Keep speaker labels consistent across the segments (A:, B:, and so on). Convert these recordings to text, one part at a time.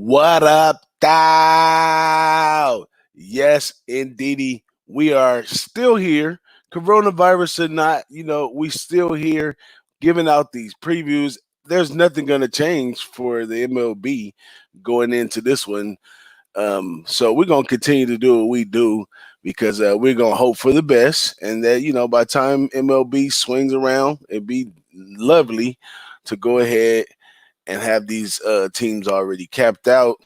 A: What up, Thou? Yes, indeedy. We are still here. Coronavirus or not, we still here giving out these previews. There's nothing going to change for the MLB going into this one. So we're going to continue to do what we do because we're going to hope for the best. And that, by the time MLB swings around, it'd be lovely to go ahead and have these teams already capped out.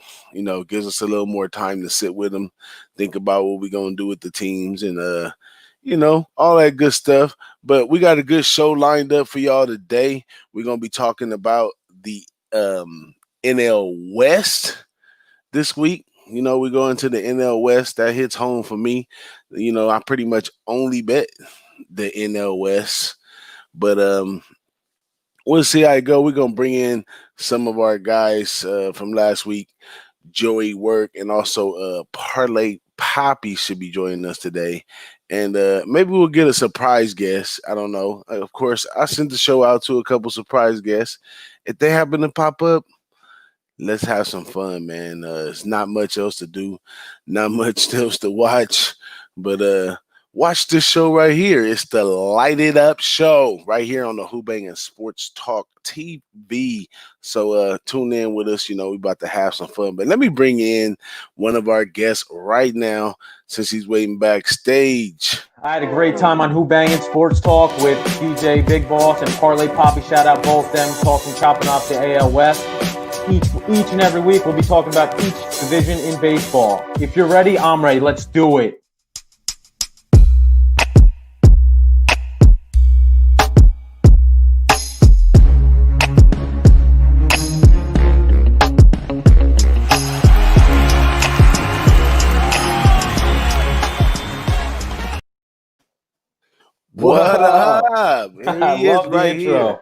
A: Gives us a little more time to sit with them, think about what we're going to do with the teams and, all that good stuff. But we got a good show lined up for y'all today. We're going to be talking about the NL West this week. We go into the NL West. That hits home for me. I pretty much only bet the NL West. But we'll see how it go. We're going to bring in some of our guys from last week. Joey Work and also Parlay Poppy should be joining us today. And maybe we'll get a surprise guest. I don't know. Of course, I sent the show out to a couple surprise guests. If they happen to pop up, let's have some fun, man. It's not much else to do, not much else to watch, but watch this show right here. It's the Light It Up Show right here on the Who Bangin' Sports Talk TV. So tune in with us. We're about to have some fun. But let me bring in one of our guests right now since he's waiting backstage.
B: I had a great time on Who Bangin' Sports Talk with DJ Big Boss and Parlay Poppy. Shout out both them talking, chopping off the AL West. Each and every week, we'll be talking about each division in baseball. If you're ready, I'm ready. Let's do it.
A: What up?
B: I
A: He is
B: love the
A: right
B: intro.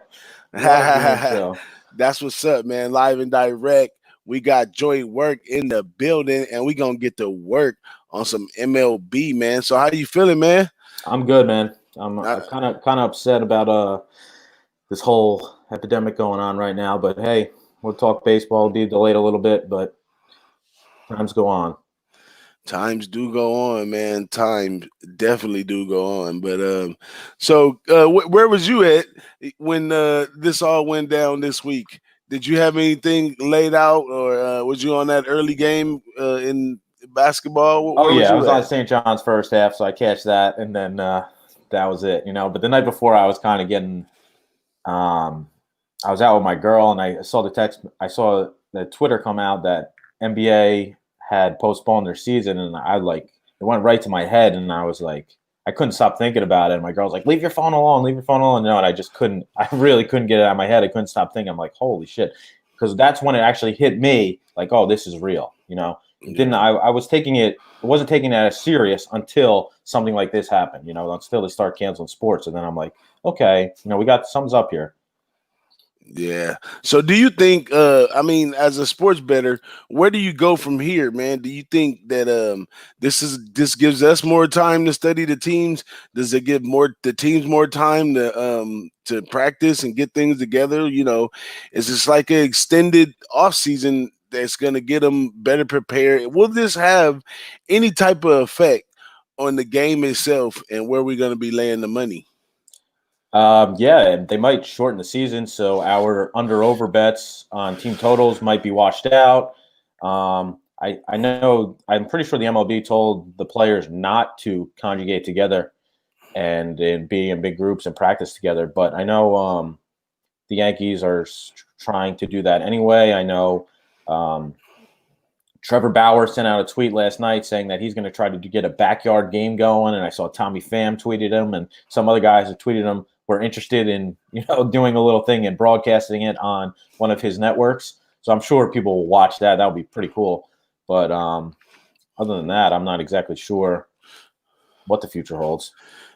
A: here. That's what's up, man. Live and direct. We got Joey Work in the building, and we're going to get to work on some MLB, man. So how you feeling, man?
B: I'm good, man. I'm kind of upset about this whole epidemic going on right now. But, hey, we'll talk baseball. It'll be delayed a little bit, but times go on.
A: Times do go on, man. Time definitely do go on. But where was you at when this all went down this week? Did you have anything laid out, or was you on that early game in basketball?
B: I was on St. John's first half, so I catch that, and then that was it. But the night before, I was kind of getting. I was out with my girl, and I saw the text. I saw the Twitter come out that NBA had postponed their season, and it went right to my head, and I was like, I couldn't stop thinking about it. And my girl's like, leave your phone alone. And I really couldn't get it out of my head. I couldn't stop thinking. I'm like, holy shit. Because that's when it actually hit me, like, oh, this is real, I wasn't taking it as serious until something like this happened, until they start canceling sports. And then I'm like, okay, we got something's up here.
A: Yeah. So do you think, as a sports bettor, where do you go from here, man? Do you think that this gives us more time to study the teams? Does it give the teams more time to practice and get things together? Is this like an extended off season that's going to get them better prepared? Will this have any type of effect on the game itself and where we're going to be laying the money?
B: They might shorten the season, so our under-over bets on team totals might be washed out. I know, I'm pretty sure the MLB told the players not to conjugate together and be in big groups and practice together, but I know the Yankees are trying to do that anyway. I know Trevor Bauer sent out a tweet last night saying that he's going to try to get a backyard game going, and I saw Tommy Pham tweeted him, and some other guys have tweeted him. We're interested in, doing a little thing and broadcasting it on one of his networks. So I'm sure people will watch that. That would be pretty cool. But other than that, I'm not exactly sure what the future holds.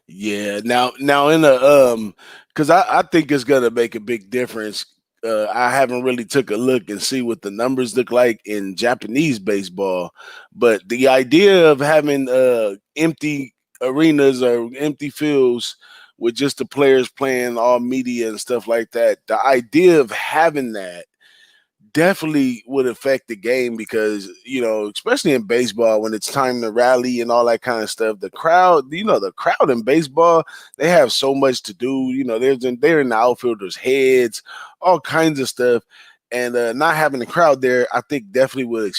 A: Yeah. Now in a because I think it's gonna make a big difference. I haven't really took a look and see what the numbers look like in Japanese baseball, but the idea of having empty arenas or empty fields with just the players playing, all media and stuff like that, the idea of having that definitely would affect the game because, especially in baseball, when it's time to rally and all that kind of stuff, the crowd, the crowd in baseball, they have so much to do. They're in the outfielders' heads, all kinds of stuff. And not having the crowd there, I think definitely would,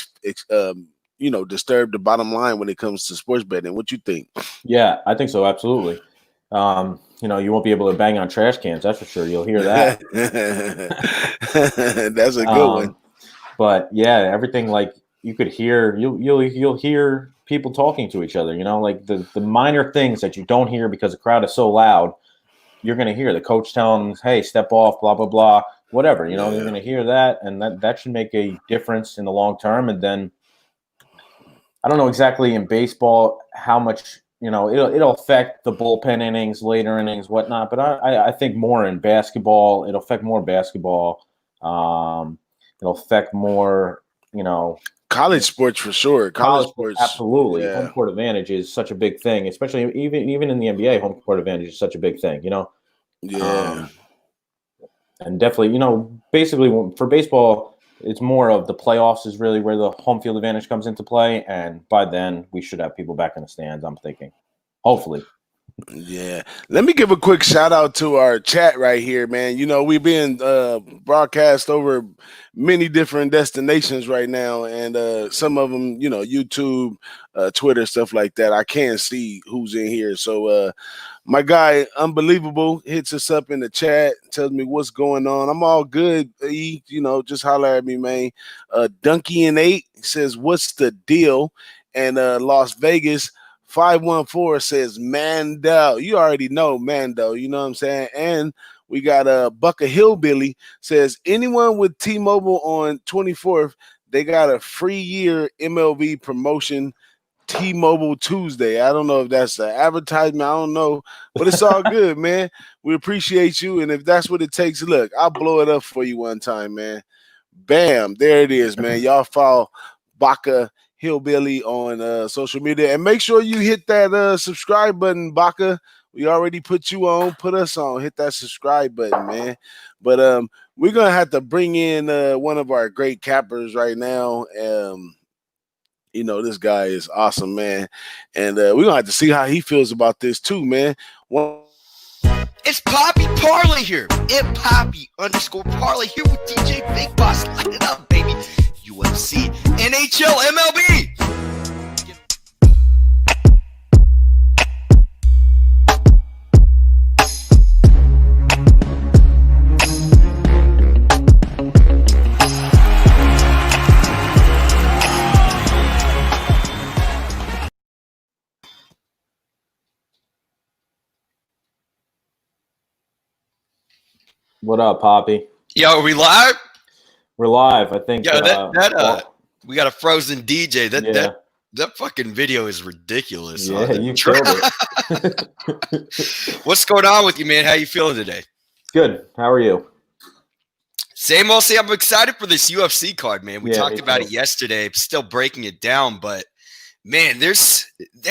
A: disturb the bottom line when it comes to sports betting. What you think?
B: Yeah, I think so. Absolutely. You won't be able to bang on trash cans. That's for sure. You'll hear that.
A: That's a good one.
B: But yeah, everything like you could hear, you'll hear people talking to each other. Like the minor things that you don't hear because the crowd is so loud. You're going to hear the coach telling them, "Hey, step off," blah blah blah, whatever. You're going to hear that, and that should make a difference in the long term. And then I don't know exactly in baseball how much. It'll affect the bullpen innings, later innings, whatnot. But I think more in basketball, it'll affect more basketball. It'll affect more,
A: college sports for sure. College sports,
B: absolutely.
A: Yeah.
B: Home court advantage is such a big thing, especially even in the NBA. Home court advantage is such a big thing.
A: Yeah.
B: And definitely, basically for baseball, it's more of the playoffs is really where the home field advantage comes into play. And by then, we should have people back in the stands, I'm thinking. Hopefully.
A: Yeah. Let me give a quick shout out to our chat right here, man. We've been broadcast over many different destinations right now. And some of them, YouTube, Twitter, stuff like that. I can't see who's in here. So, my guy, Unbelievable, hits us up in the chat, tells me what's going on. I'm all good. Just holler at me, man. Donkey and 8 says, "What's the deal?" And Las Vegas 514 says, "Mandel." You already know Mando. You know what I'm saying? And we got a Bucka Hillbilly says, "Anyone with T-Mobile on 24th, they got a free year MLB promotion." T-Mobile Tuesday. I don't know if that's an advertisement. I don't know, but it's all good, man. We appreciate you, and if that's what it takes, look, I'll blow it up for you one time, man. Bam, there it is, man. Y'all follow Baca Hillbilly on social media, and make sure you hit that subscribe button, Baca. We already put you on, put us on. Hit that subscribe button, man. But we're gonna have to bring in one of our great cappers right now. This guy is awesome, man. And we're going to have to see how he feels about this too, man.
C: It's Poppy Parlay here. @Poppy_Parlay here with DJ Big Boss. Light it up, baby. UFC, NHL, MLB.
B: What up, Poppy?
C: Yo, are we live?
B: We're live. I think.
C: Yeah, we got a frozen DJ. That fucking video is ridiculous.
B: Yeah, you killed it.
C: What's going on with you, man? How you feeling today?
B: Good. How are you?
C: Same old. I'm excited for this UFC card, man. We talked about it yesterday. I'm still breaking it down, but man, there's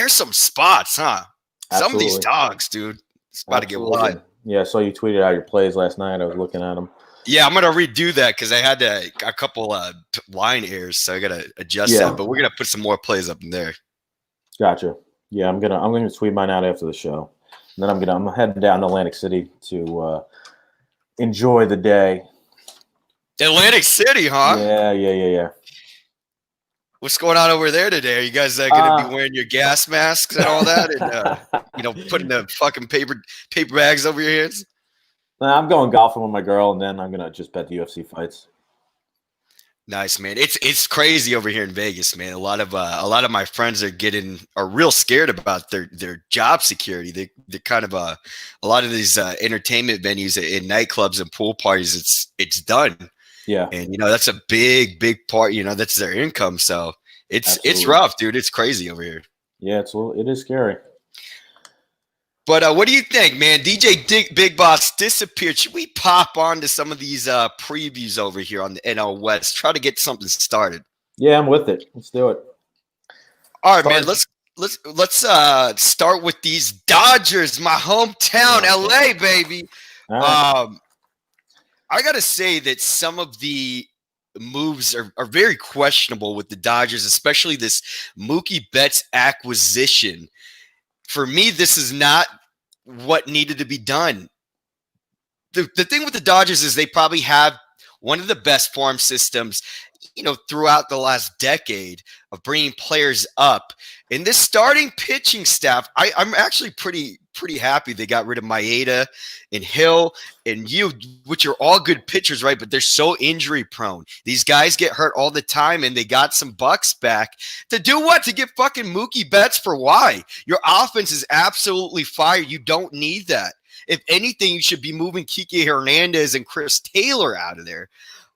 C: some spots, huh?
B: Absolutely.
C: Some of these dogs, dude. It's about to get wild.
B: Yeah, I saw you tweeted out your plays last night. I was looking at them.
C: Yeah, I'm gonna redo that because I had a couple line errors, so I gotta adjust that. But we're gonna put some more plays up in there.
B: Gotcha. Yeah, I'm gonna tweet mine out after the show, and then I'm heading down to Atlantic City to enjoy the day.
C: Atlantic City, huh?
B: Yeah.
C: What's going on over there today? Are you guys gonna be wearing your gas masks and all that, and putting the fucking paper bags over your heads?
B: I'm going golfing with my girl, and then I'm gonna just bet the UFC fights.
C: Nice, man. It's crazy over here in Vegas, man. A lot of my friends are real scared about their job security. They're kind of a lot of these entertainment venues and nightclubs and pool parties. It's done.
B: Yeah,
C: and that's a big part. That's their income. So it's rough, dude. It's crazy over here.
B: Yeah, it is scary.
C: But what do you think, man? DJ Big Boss disappeared. Should we pop on to some of these previews over here on the NL West? Try to get something started.
B: Yeah, I'm with it. Let's do it.
C: All right, man. Let's start with these Dodgers, my hometown, LA, baby. Right. I gotta say that some of the moves are very questionable with the Dodgers, especially this Mookie Betts acquisition. For me, this is not what needed to be done. The thing with the Dodgers is they probably have one of the best farm systems, throughout the last decade of bringing players up. And this starting pitching staff, I'm actually pretty happy they got rid of Maeda and Hill and you, which are all good pitchers, right? But they're so injury prone. These guys get hurt all the time, and they got some bucks back to do what? To get fucking Mookie Betts for why? Your offense is absolutely fired. You don't need that. If anything, you should be moving Kike Hernandez and Chris Taylor out of there.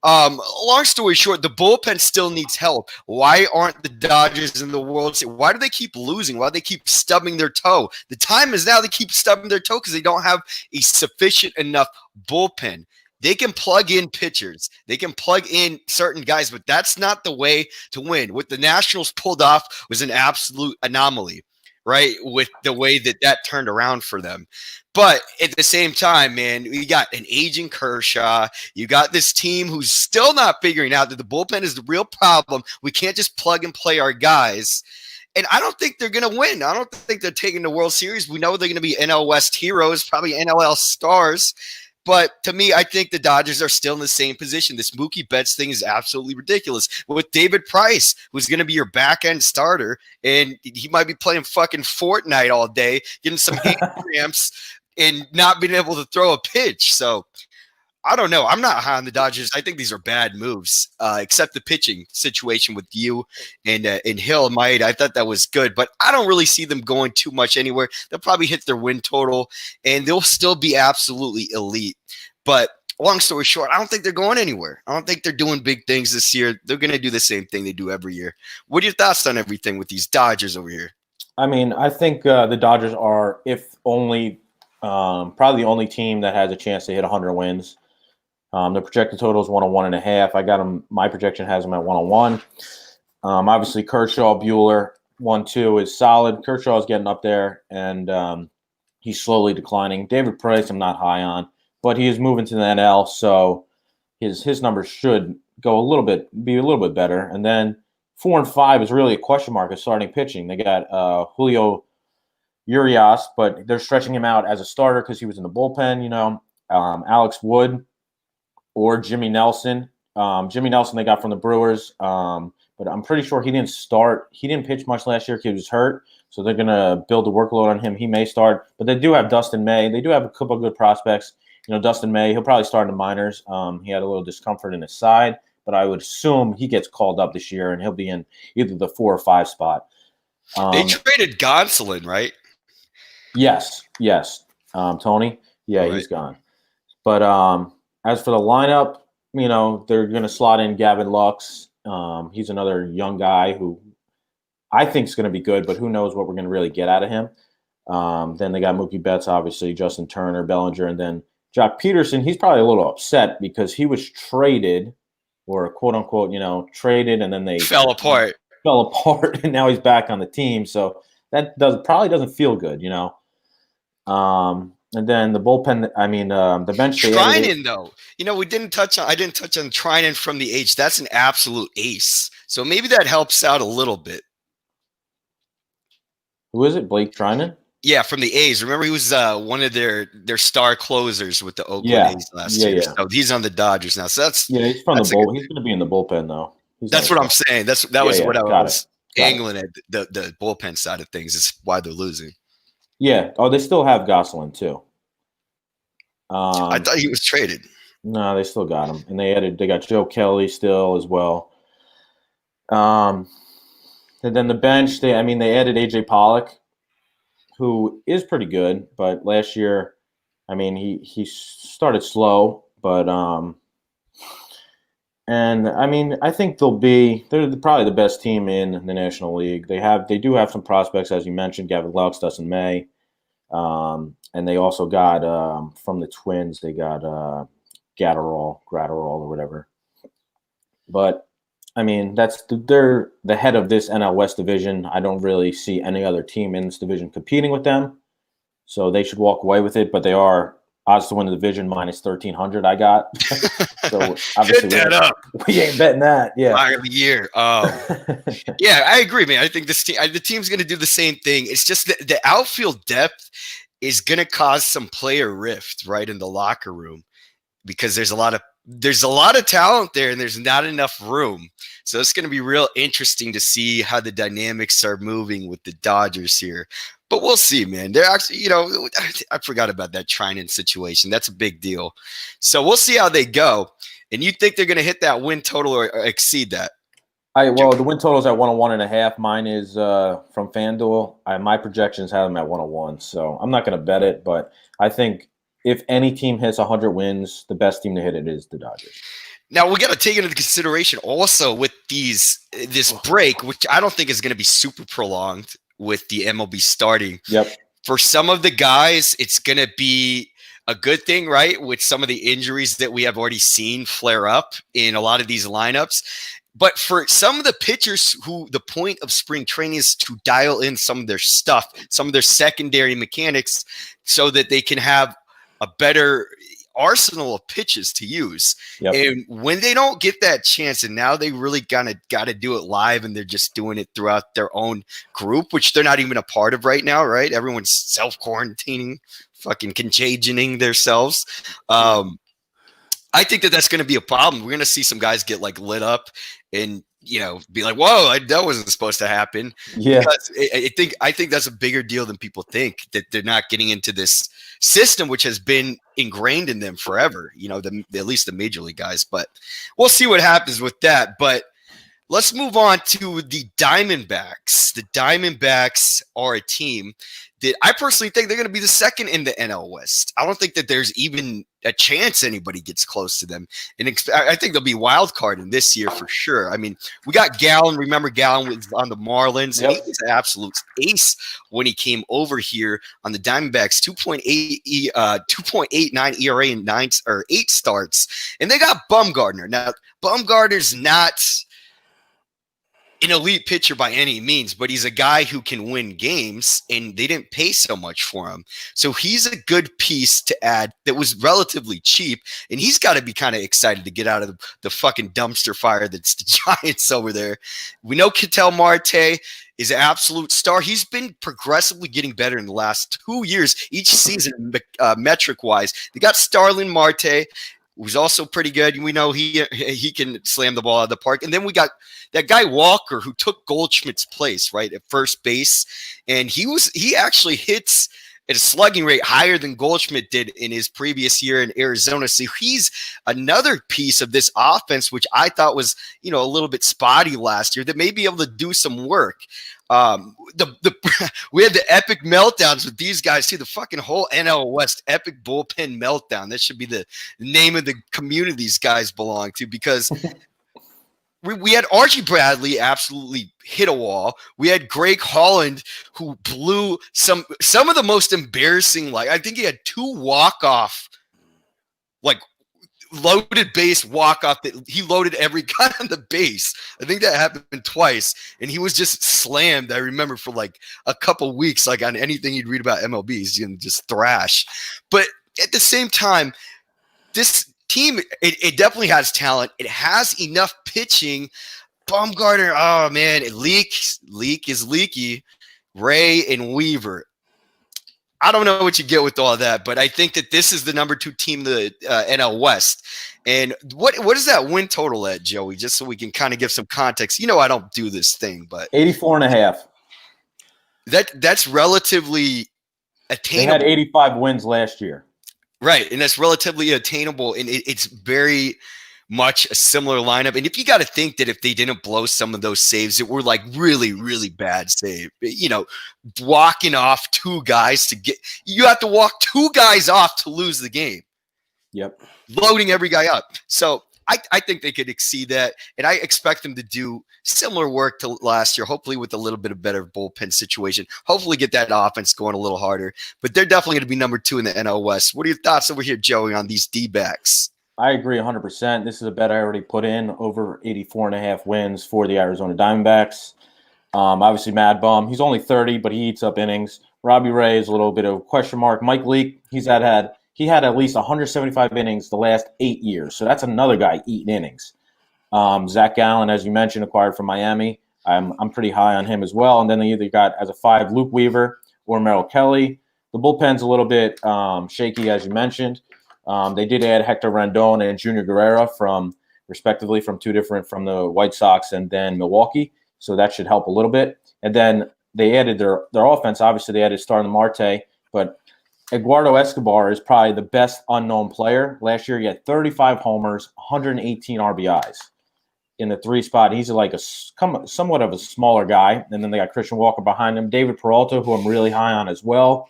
C: Long story short, the bullpen still needs help. Why aren't the Dodgers in the World Series? Why do they keep losing? Why do they keep stubbing their toe? The time is now. They keep stubbing their toe because they don't have a sufficient enough bullpen. They can plug in pitchers. They can plug in certain guys, but that's not the way to win. What the Nationals pulled off was an absolute anomaly, right? With the way that turned around for them. But at the same time, man, you got an aging Kershaw. You got this team who's still not figuring out that the bullpen is the real problem. We can't just plug and play our guys. And I don't think they're going to win. I don't think they're taking the World Series. We know they're going to be NL West heroes, probably NL stars. But to me, I think the Dodgers are still in the same position. This Mookie Betts thing is absolutely ridiculous. With David Price, who's going to be your back-end starter, and he might be playing fucking Fortnite all day, getting some hand cramps, and not being able to throw a pitch. So I don't know. I'm not high on the Dodgers. I think these are bad moves, except the pitching situation with you and Hill and Maeda. I thought that was good, but I don't really see them going too much anywhere. They'll probably hit their win total, and they'll still be absolutely elite. But long story short, I don't think they're going anywhere. I don't think they're doing big things this year. They're going to do the same thing they do every year. What are your thoughts on everything with these Dodgers over here?
B: I mean, I think the Dodgers are, if only, probably the only team that has a chance to hit 100 wins. The projected total is 101.5. I got them. My projection has them at 101. Obviously, Kershaw, Buehler, 1-2 is solid. Kershaw is getting up there, and he's slowly declining. David Price, I'm not high on, but he is moving to the NL, so his numbers should be a little bit better. And then 4 and 5 is really a question mark of starting pitching. They got Julio Urias, but they're stretching him out as a starter because he was in the bullpen. Alex Wood or Jimmy Nelson. Jimmy Nelson they got from the Brewers, but I'm pretty sure he didn't start. He didn't pitch much last year because he was hurt, so they're going to build the workload on him. He may start, but they do have Dustin May. They do have a couple of good prospects. Dustin May, he'll probably start in the minors. He had a little discomfort in his side, but I would assume he gets called up this year, and he'll be in either the 4 or 5 spot.
C: They traded Gonsolin, right?
B: Yes. Tony? Yeah,
C: right.
B: He's gone. But as for the lineup, they're going to slot in Gavin Lux. He's another young guy who I think is going to be good, but who knows what we're going to really get out of him. Then they got Mookie Betts, obviously, Justin Turner, Bellinger, and then Jock Peterson. He's probably a little upset because he was traded, or quote unquote, traded, and then they
C: fell apart,
B: and now he's back on the team. So that probably doesn't feel good, And then the bullpen, the bench.
C: Trinan, though, I didn't touch on Trinan from the H. That's an absolute ace. So maybe that helps out a little bit.
B: Who is it? Blake Trinan?
C: Yeah, from the A's. Remember, he was one of their star closers with the Oakland A's last year. Yeah. So he's on the Dodgers now. So
B: he's from the bullpen. He's going to be in the bullpen though.
C: That's what I'm saying. That was what I was angling at, the bullpen side of things. Is why they're losing.
B: Yeah. Oh, they still have Gosselin too.
C: I thought he was traded.
B: No, they still got him, and they got Joe Kelly still as well. And then the bench, they added AJ Pollock, who is pretty good, but last year, he started slow, but I think they're probably the best team in the National League. They do have some prospects, as you mentioned, Gavin Lux, Dustin May, and they also got from the Twins, they got Gratterall or whatever. But they're the head of this NL West division. I don't really see any other team in this division competing with them, so they should walk away with it. But they are odds to win the division minus 1,300. I got. So obviously
C: Hit that up.
B: we ain't betting that. Yeah.
C: Fire of the year. Yeah, I agree, man. I think the team's going to do the same thing. It's just that the outfield depth is going to cause some player rift right in the locker room because there's a lot of talent there and there's not enough room. So it's going to be real interesting to see how the dynamics are moving with the Dodgers here. But we'll see, man. They're actually, I forgot about that Trinan situation. That's a big deal. So we'll see how they go. And you think they're going to hit that win total or exceed that?
B: Well, the win total is at 101.5. Mine is from FanDuel. My projections have them at 101. So I'm not going to bet it, but I think if any team hits 100 wins, the best team to hit it is the Dodgers.
C: Now, we got to take into consideration also with this break, which I don't think is going to be super prolonged with the MLB starting.
B: Yep.
C: For some of the guys, it's going to be a good thing, right? With some of the injuries that we have already seen flare up in a lot of these lineups. But for some of the pitchers who the point of spring training is to dial in some of their stuff, some of their secondary mechanics so that they can have a better arsenal of pitches to use.
B: Yep.
C: And when they don't get that chance, and now they really got to do it live, and they're just doing it throughout their own group, which they're not even a part of right now, right? Everyone's self-quarantining, fucking contagianing themselves. I think that's going to be a problem. We're going to see some guys get like lit up and be like, "Whoa, that wasn't supposed to happen."
B: Yeah,
C: because I think that's a bigger deal than people think, that they're not getting into this system, which has been ingrained in them forever. At least the major league guys. But we'll see what happens with that. But let's move on to the Diamondbacks. The Diamondbacks are a team that I personally think they're going to be the second in the NL West. I don't think that there's even a chance anybody gets close to them. And I think they'll be wild card in this year for sure. I mean, we got Gallen. Remember, Gallen was on the Marlins.
B: Yep.
C: And he was an absolute ace when he came over here on the Diamondbacks. 2.89 ERA in 8 starts. And they got Bumgarner. Now, Bumgarner's not an elite pitcher by any means, but he's a guy who can win games, and they didn't pay so much for him. So he's a good piece to add that was relatively cheap, and he's got to be kind of excited to get out of the fucking dumpster fire that's the Giants over there. We know Ketel Marte is an absolute star. He's been progressively getting better in the last 2 years, each season, metric-wise. They got Starlin Marte, who's also pretty good. We know he can slam the ball out of the park. And then we got that guy Walker, who took Goldschmidt's place, right, at first base. And he actually hits at a slugging rate higher than Goldschmidt did in his previous year in Arizona. So he's another piece of this offense, which I thought was, a little bit spotty last year, that may be able to do some work. We had the epic meltdowns with these guys too. The fucking whole NL West epic bullpen meltdown. That should be the name of the community these guys belong to, because we had Archie Bradley absolutely hit a wall. We had Greg Holland, who blew some of the most embarrassing. Like, I think he had 2 walk-off, like, loaded base walk-off that he loaded every guy on the base. I think that happened twice, and he was just slammed. I remember for like a couple weeks, like on anything you'd read about MLB, he's gonna just thrash. But at the same time, this team, it definitely has talent. It has enough pitching. Bumgarner, oh man, leak is leaky. Ray and Weaver. I don't know what you get with all that, but I think that this is the number 2 team, the NL West. And what is that win total at, Joey? Just so we can kind of give some context. I don't do this thing, but
B: 84.5.
C: That's relatively attainable.
B: They had 85 wins last year.
C: Right, and that's relatively attainable, and it's very much a similar lineup. And if you got to think that if they didn't blow some of those saves that were like really, really bad save, walking off 2 guys you have to walk 2 guys off to lose the game.
B: Yep.
C: Loading every guy up. So I think they could exceed that, and I expect them to do similar work to last year, hopefully with a little bit of better bullpen situation, hopefully get that offense going a little harder. But they're definitely going to be number 2 in the NL West. What are your thoughts over here, Joey, on these D-backs?
B: I agree 100%. This is a bet I already put in, over 84.5 wins for the Arizona Diamondbacks. Obviously, Mad Bum. He's only 30, but he eats up innings. Robbie Ray is a little bit of a question mark. Mike Leake, he's had he had at least 175 innings the last 8 years. So that's another guy eating innings. Zach Gallen, as you mentioned, acquired from Miami. I'm pretty high on him as well. And then they either got as a 5 Luke Weaver or Merrill Kelly. The bullpen's a little bit shaky, as you mentioned. They did add Hector Rendon and Junior Guerrera respectively from the White Sox and then Milwaukee. So that should help a little bit. And then they added their offense. Obviously, they added Starling Marte, but Eduardo Escobar is probably the best unknown player. Last year, he had 35 homers, 118 RBIs in the 3 spot. He's like somewhat of a smaller guy. And then they got Christian Walker behind him. David Peralta, who I'm really high on as well.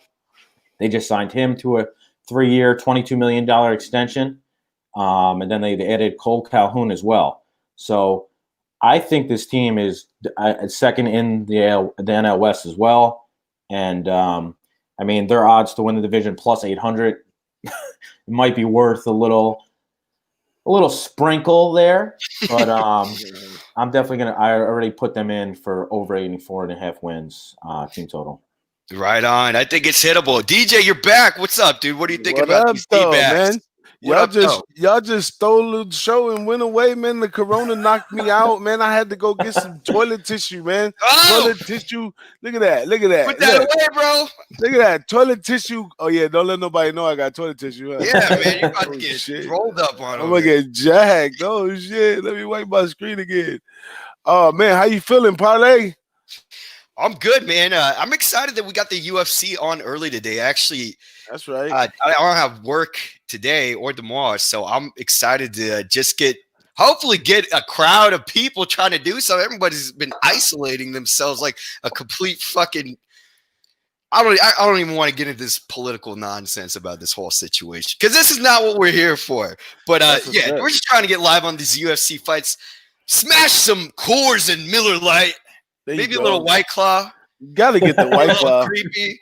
B: They just signed him to a 3-year, $22 million extension. And then they added Cole Calhoun as well. So I think this team is second in the NL West as well. And, I mean, their odds to win the division plus 800 it might be worth a little sprinkle there. But I'm definitely I already put them in for over 84.5 wins team total.
C: Right on. I think it's hittable. DJ, you're back. What's up, dude? What are you thinking about these D-backs?
A: Man? Y'all just stole the show and went away, man. The corona knocked me out, man. I had to go get some toilet tissue, man. Toilet tissue. Look at that.
C: Put that away, bro.
A: Look at that. Toilet tissue. Oh, yeah. Don't let nobody know I got toilet tissue. Huh?
C: Yeah, man. You're about to get rolled up on.
A: I'm going to get jacked. Oh, shit. Let me wipe my screen again. Oh, man. How you feeling, Parlay?
C: I'm good, man. I'm excited that we got the UFC on early today. Actually,
A: that's right.
C: I don't have work today or tomorrow, so I'm excited to just hopefully get a crowd of people trying to do something. Everybody's been isolating themselves like a complete fucking. I don't even want to get into this political nonsense about this whole situation because this is not what we're here for. But we're just trying to get live on these UFC fights. Smash some Coors and Miller Lite. Maybe a little White Claw.
A: Gotta get the White Claw.
C: Creepy.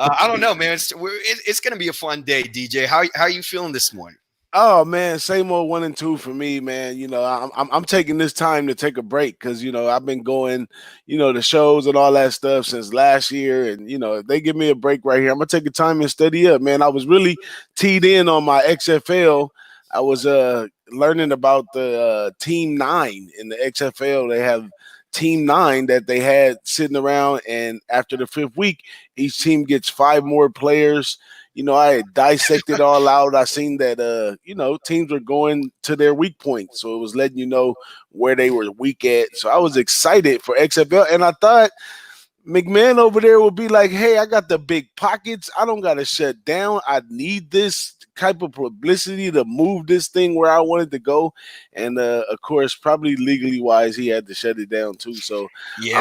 C: I don't know, man. It's gonna be a fun day, DJ. How are you feeling this morning?
A: Oh man, same old 1 and 2 for me, man. You know, I'm taking this time to take a break because I've been going, the shows and all that stuff since last year, and if they give me a break right here, I'm gonna take the time and study up, man. I was really teed in on my XFL. I was learning about the Team 9 in the XFL. They have Team 9 that they had sitting around, and after the 5th week, each team gets 5 more players. I had dissected all out. I seen that teams were going to their weak point, so it was letting you know where they were weak at. So I was excited for XFL, and I thought McMahon over there would be like, "Hey, I got the big pockets. I don't got to shut down. I need this type of publicity to move this thing where I wanted to go." And of course, probably legally wise, he had to shut it down too. So yeah.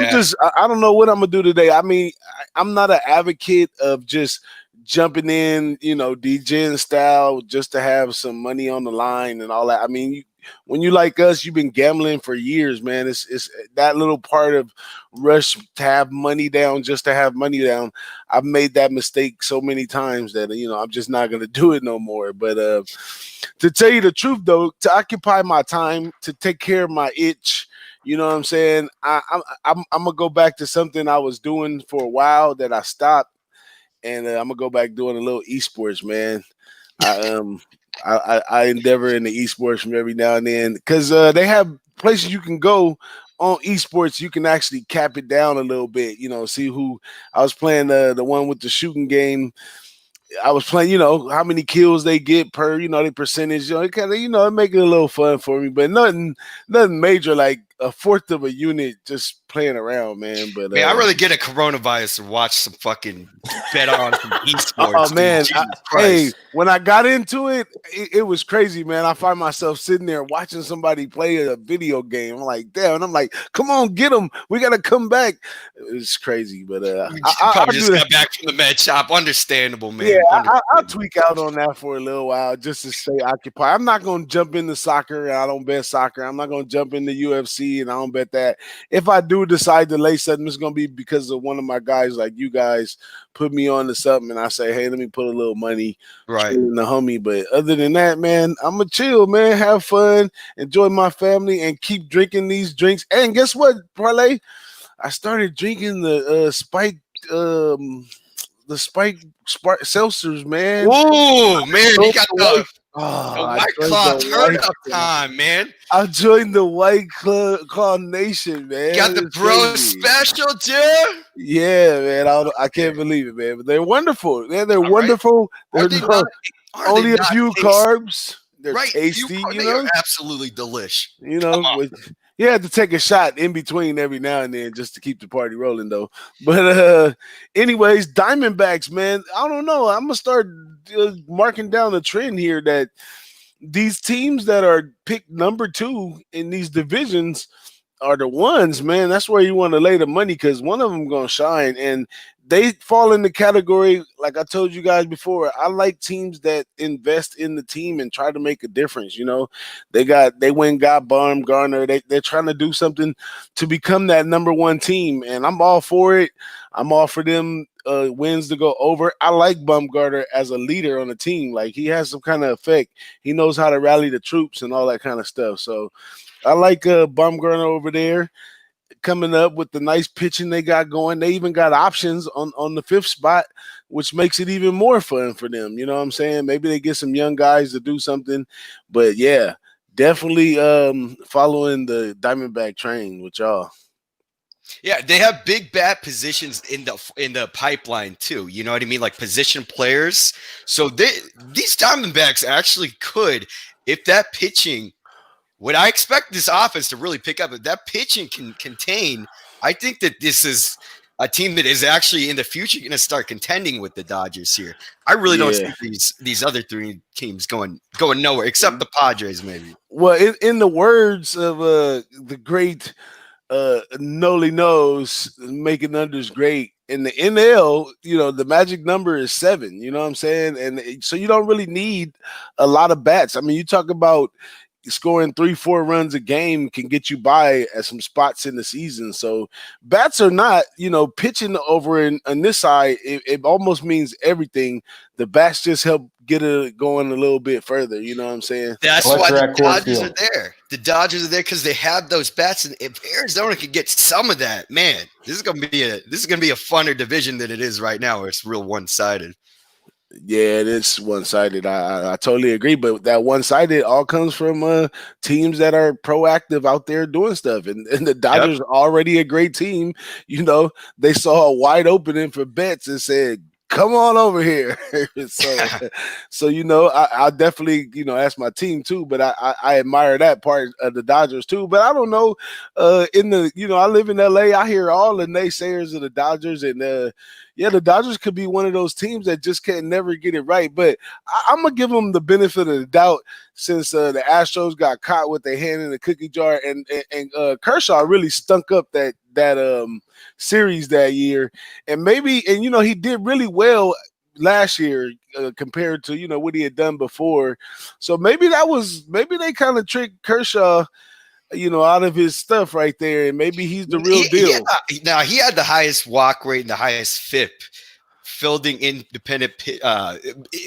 A: I don't know what I'm gonna do today. I mean, I'm not an advocate of just jumping in, DJing style just to have some money on the line and all that. I mean, when you like us, you've been gambling for years, man. It's that little part of rush to have money down just to have money down. I've made that mistake so many times that I'm just not gonna do it no more. But to tell you the truth, though, to occupy my time, to take care of my itch, you know what I'm saying? I'm gonna go back to something I was doing for a while that I stopped, and I'm gonna go back doing a little esports, man. I endeavor in the esports from every now and then because they have places you can go on esports. You can actually cap it down a little bit, see who I was playing the one with the shooting game. I was playing, how many kills they get per, the percentage, it kind of, it make it a little fun for me, but nothing major, like a fourth of a unit just playing around, man. But
C: man, I really get a coronavirus and watch some fucking bet on some esports.
A: Oh man, hey, when I got into it, it was crazy, man. I find myself sitting there watching somebody play a video game. I'm like, damn, and I'm like, come on, get them. We gotta come back. It's crazy, but
C: I just got back from the med shop. Understandable, man.
A: Yeah, I'll tweak out on that for a little while just to stay occupied. I'm not gonna jump into soccer. I don't bet soccer. I'm not gonna jump into UFC. And I don't bet that. If I do decide to lay something, it's gonna be because of one of my guys, like you guys, put me on to something, and I say, hey, let me put a little money
C: right
A: in the homie. But other than that, man, I'm gonna chill, man, have fun, enjoy my family, and keep drinking these drinks. And guess what, Parlay? I started drinking the spiked spike seltzers, man.
C: Oh man, he got the
A: I
C: White
A: joined
C: Claw
A: the
C: turn
A: White
C: up
A: Claw.
C: time, man.
A: I joined the White Claw Nation, man.
C: Got the
A: It's
C: bro
A: crazy.
C: special, dude.
A: Yeah, man. I can't believe it, man. But they're wonderful. They're
C: All right.
A: wonderful.
C: Are
A: They're
C: they not? Are
A: only
C: they
A: a
C: not
A: few
C: tasty?
A: carbs. They're
C: Right,
A: tasty, you
C: they are
A: know.
C: absolutely delish.
A: You know, you have to take a shot in between every now and then just to keep the party rolling, though. But anyways, Diamondbacks, man. I don't know. I'm gonna start marking down a trend here that these teams that are picked number 2 in these divisions are the ones, man. That's where you want to lay the money because one of them gonna shine, and they fall in the category. Like I told you guys before, I like teams that invest in the team and try to make a difference. You know, they got Baumgartner. They're trying to do something to become that number 1 team, and I'm all for it. I'm all for them wins to go over. I like Baumgartner as a leader on the team. Like he has some kind of effect. He knows how to rally the troops and all that kind of stuff. So I like Baumgartner over there coming up with the nice pitching they got going. They even got options on the 5th spot, which makes it even more fun for them. You know what I'm saying? Maybe they get some young guys to do something. But yeah, definitely following the Diamondback train with y'all.
C: Yeah, they have big bat positions in the pipeline too. You know what I mean? Like position players. So these Diamondbacks actually could, if that pitching. What I expect this offense to really pick up, if that pitching can contain, I think that this is a team that is actually in the future going to start contending with the Dodgers here. I really don't see these other 3 teams going nowhere, except the Padres, maybe.
A: Well, in the words of the great Noli knows, making unders great. In the NL, you know, the magic number is 7. You know what I'm saying? And so you don't really need a lot of bats. I mean, you talk about scoring 3-4 runs a game can get you by at some spots in the season. So bats are not, you know, pitching over on this side. It almost means everything. The bats just help get it going a little bit further. You know what I'm saying?
C: That's why the Dodgers are there. The Dodgers are there because they have those bats, and if Arizona could get some of that, man, this is gonna be a funner division than it is right now, where it's real one-sided.
A: Yeah, it is one-sided. I totally agree, but that one-sided all comes from teams that are proactive out there doing stuff, and the Dodgers are already a great team. You know, they saw a wide opening for bets and said, come on over here. so you know, I definitely, you know, that's my team too, but I admire that part of the Dodgers too. But I don't know, in the, you know, I live in LA, I hear all the naysayers of the Dodgers, and yeah, the Dodgers could be one of those teams that just can never get it right. But I'm gonna give them the benefit of the doubt since the Astros got caught with their hand in the cookie jar, and Kershaw really stunk up that series that year, and you know, he did really well last year compared to, you know, what he had done before. So maybe they kind of tricked Kershaw, you know, out of his stuff right there, and maybe he's the real deal.
C: Now he had the highest walk rate and the highest FIP, fielding independent,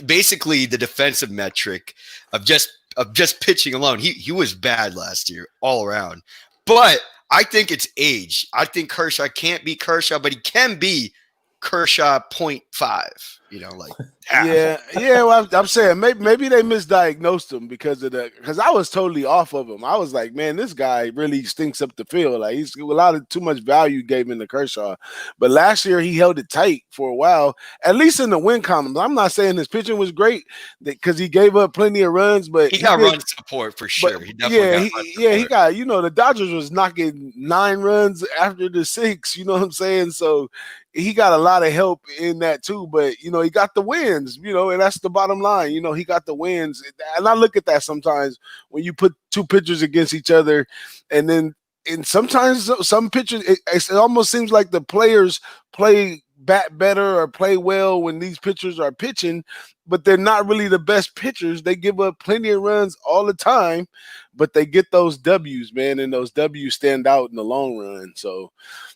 C: basically the defensive metric of just pitching alone. He was bad last year all around, but I think it's age. I think Kershaw can't be Kershaw, but he can be Kershaw 0.5. You know, like half.
A: Yeah. Well, I'm saying maybe they misdiagnosed him because I was totally off of him. I was like, man, this guy really stinks up the field. Like he's a lot of too much value gave into Kershaw. But last year he held it tight for a while, at least in the win columns. I'm not saying his pitching was great because he gave up plenty of runs, but
C: he got run support for sure. He
A: got, you know, the Dodgers was knocking 9 runs after the 6. You know what I'm saying? So he got a lot of help in that too, but you know, he got the wins, you know, and that's the bottom line. You know, he got the wins. And I look at that sometimes when you put 2 pitchers against each other, and sometimes some pitchers, it almost seems like the players play bat better or play well when these pitchers are pitching, but they're not really the best pitchers. They give up plenty of runs all the time, but they get those W's, man, and those W's stand out in the long run. So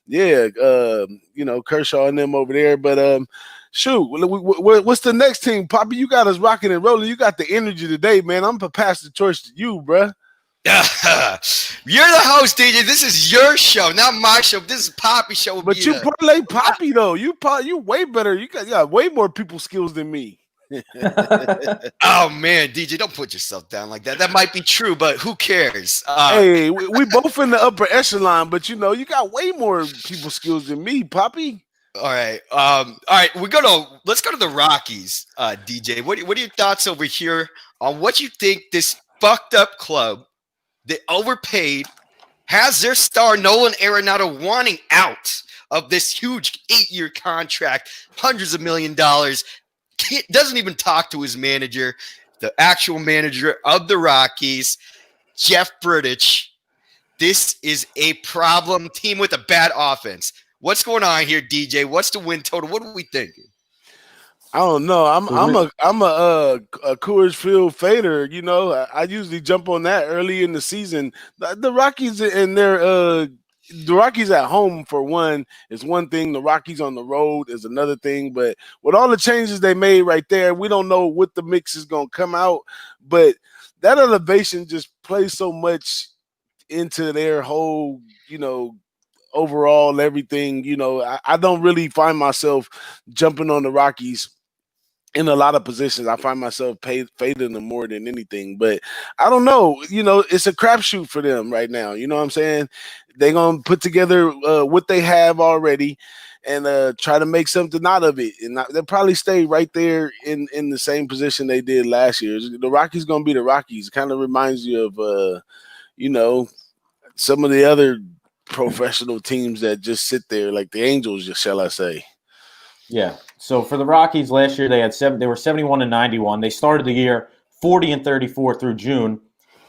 A: yeah, you know, Kershaw and them over there. But shoot, what's the next team? Poppy, you got us rocking and rolling. You got the energy today, man. I'm gonna pass the torch to you, bruh.
C: You're the host, DJ. This is your show, not my show. This is Poppy show.
A: But you parlay Poppy though. You way better. You got way more people skills than me.
C: Oh man, DJ, don't put yourself down like that. That might be true, but who cares?
A: Hey, we both in the upper echelon, but you got way more people skills than me, Poppy.
C: All right. Let's go to the Rockies, DJ. What are your thoughts over here on what you think this fucked up club that overpaid has their star Nolan Arenado wanting out of this huge 8-year contract, hundreds of $1 million, doesn't even talk to his manager, the actual manager of the Rockies, Jeff Bridich. This is a problem team with a bad offense. What's going on here, DJ? What's the win total? What are we thinking?
A: I don't know. I'm a Coors Field fader. I usually jump on that early in the season. The Rockies and the Rockies at home for one is one thing. The Rockies on the road is another thing. But with all the changes they made right there, we don't know what the mix is going to come out. But that elevation just plays so much into their whole, overall everything. I don't really find myself jumping on the Rockies in a lot of positions. I find myself fading them more than anything, but I don't know. It's a crapshoot for them right now. You know what I'm saying? They're gonna put together what they have already and try to make something out of it, and they'll probably stay right there in the same position they did last year. The Rockies gonna be the Rockies. It kind of reminds you of some of the other professional teams that just sit there, like the Angels, shall I say?
B: Yeah. So for the Rockies last year, they were 71-91. They started the year 40-34 through June,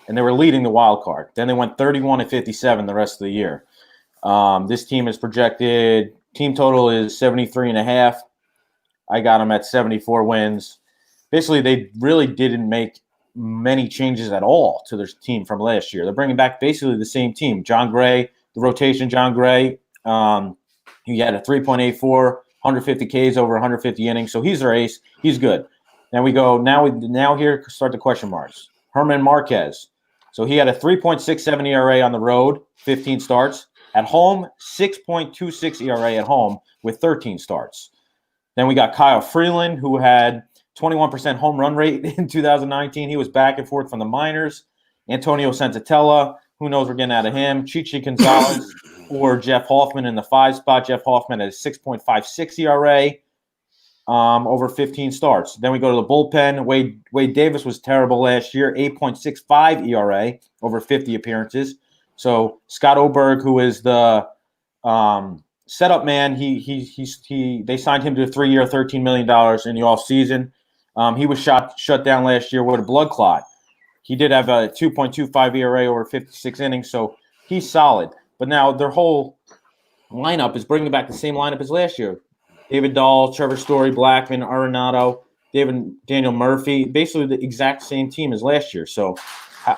B: and they were leading the wild card. Then they went 31-57 the rest of the year. This team is projected. Team total is 73.5. I got them at 74 wins. Basically, they really didn't make many changes at all to their team from last year. They're bringing back basically the same team. John Gray, the rotation. John Gray, he had a 3.84. 150 Ks over 150 innings, so he's their ace. He's good. Then we go now here start the question marks. Herman Marquez, so he had a 3.67 ERA on the road, 15 starts. At home, 6.26 ERA at home with 13 starts. Then we got Kyle Freeland, who had 21% home run rate in 2019. He was back and forth from the minors. Antonio Senzatella, who knows we're getting out of him. Chichi Gonzalez or Jeff Hoffman in the 5 spot. Jeff Hoffman at a 6.56 ERA over 15 starts. Then we go to the bullpen. Wade Davis was terrible last year, 8.65 ERA over 50 appearances. So Scott Oberg, who is the setup man, they signed him to a 3-year, $13 million in the offseason. He was shut down last year with a blood clot. He did have a 2.25 ERA over 56 innings, so he's solid. But now their whole lineup is bringing back the same lineup as last year. David Dahl, Trevor Story, Blackman, Arenado, Daniel Murphy, basically the exact same team as last year. So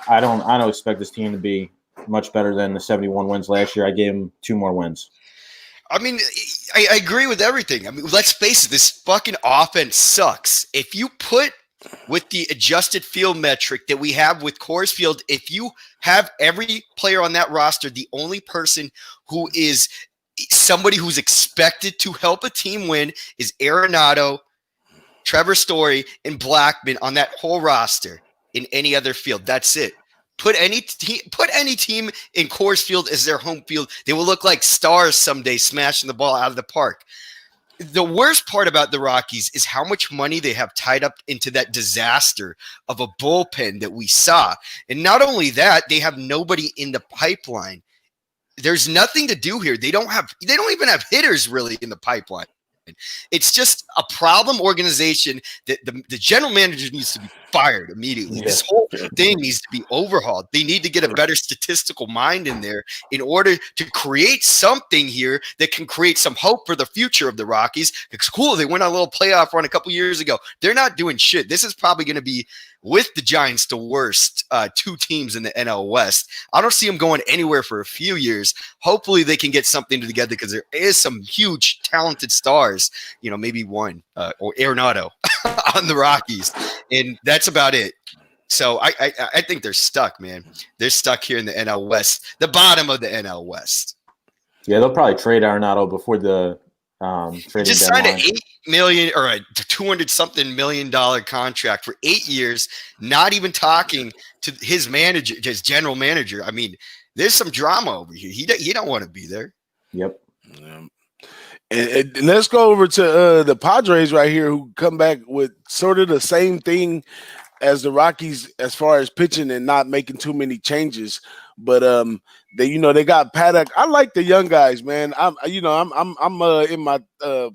B: I don't expect this team to be much better than the 71 wins last year. I gave them 2 more wins.
C: I mean, I agree with everything. I mean, let's face it, this fucking offense sucks. If you put with the adjusted field metric that we have with Coors Field, if you have every player on that roster, the only person who is somebody who's expected to help a team win is Arenado, Trevor Story, and Blackman on that whole roster in any other field. That's it. Put any team in Coors Field as their home field. They will look like stars someday smashing the ball out of the park. The worst part about the Rockies is how much money they have tied up into that disaster of a bullpen that we saw. And not only that, they have nobody in the pipeline. There's nothing to do here. They don't even have hitters really in the pipeline. It's just a problem organization that the general manager needs to be fired immediately. Yeah. This whole thing needs to be overhauled. They need to get a better statistical mind in there in order to create something here that can create some hope for the future of the Rockies. It's cool. They went on a little playoff run a couple years ago. They're not doing shit. This is probably going to be, with the Giants, the worst 2 teams in the NL West. I don't see them going anywhere for a few years. Hopefully they can get something together because there is some huge talented stars, maybe one or Arenado on the Rockies. And that's about it. So I think they're stuck, man. They're stuck here in the NL West, the bottom of the NL West.
B: Yeah, they'll probably trade Arenado before the trading
C: Just
B: deadline.
C: signed an $8 million or a $200-something million contract for 8 years. Not even talking to his manager, his general manager. I mean, there's some drama over here. He don't want to be there.
B: Yep.
A: And let's go over to the Padres right here, who come back with sort of the same thing as the Rockies as far as pitching and not making too many changes. But they got Paddock. I like the young guys, man. I'm in my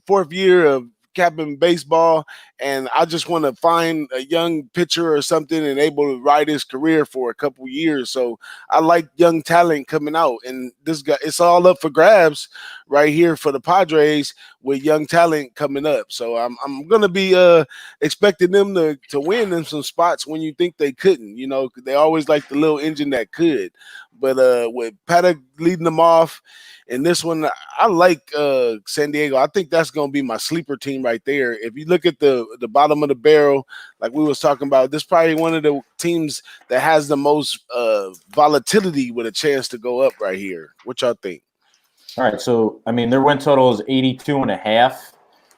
A: fourth year of capping baseball, and I just want to find a young pitcher or something and able to ride his career for a couple years. So I like young talent coming out, and this guy, it's all up for grabs right here for the Padres with young talent coming up. So I'm gonna be expecting them to win in some spots when you think they couldn't. They always like the little engine that could, but with Paddock leading them off. And this one, I like San Diego. I think that's going to be my sleeper team right there. If you look at the bottom of the barrel, like we was talking about, this is probably one of the teams that has the most volatility with a chance to go up right here. What y'all think?
B: All right, so I mean their win total is 82.5.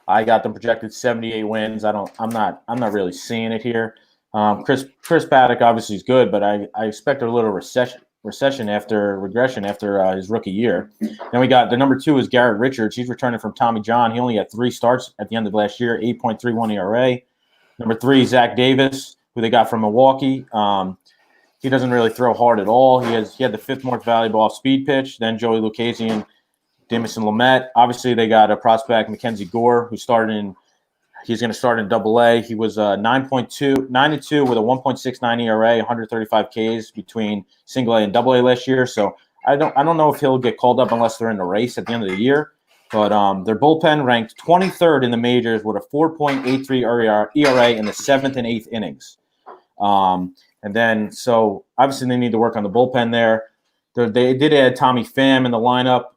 B: I got them projected 78 wins. I'm not really seeing it here. Chris Paddock obviously is good, but I expect a little regression after his rookie year. Then we got the number 2 is Garrett Richards. He's returning from Tommy John. He only had 3 starts at the end of last year, 8.31 ERA. Number 3, Zach Davis, who they got from Milwaukee. He doesn't really throw hard at all. He had the 5th most valuable off-speed pitch. Then Joey Lucchesi and Damison Lamet. Obviously, they got a prospect, Mackenzie Gore, he's going to start in Double-A. He was 9.2 with a 1.69 ERA, 135 Ks between Single-A and Double-A last year. So I don't know if he'll get called up unless they're in the race at the end of the year. But their bullpen ranked 23rd in the majors with a 4.83 ERA in the 7th and 8th innings. And then so obviously they need to work on the bullpen there. They did add Tommy Pham in the lineup,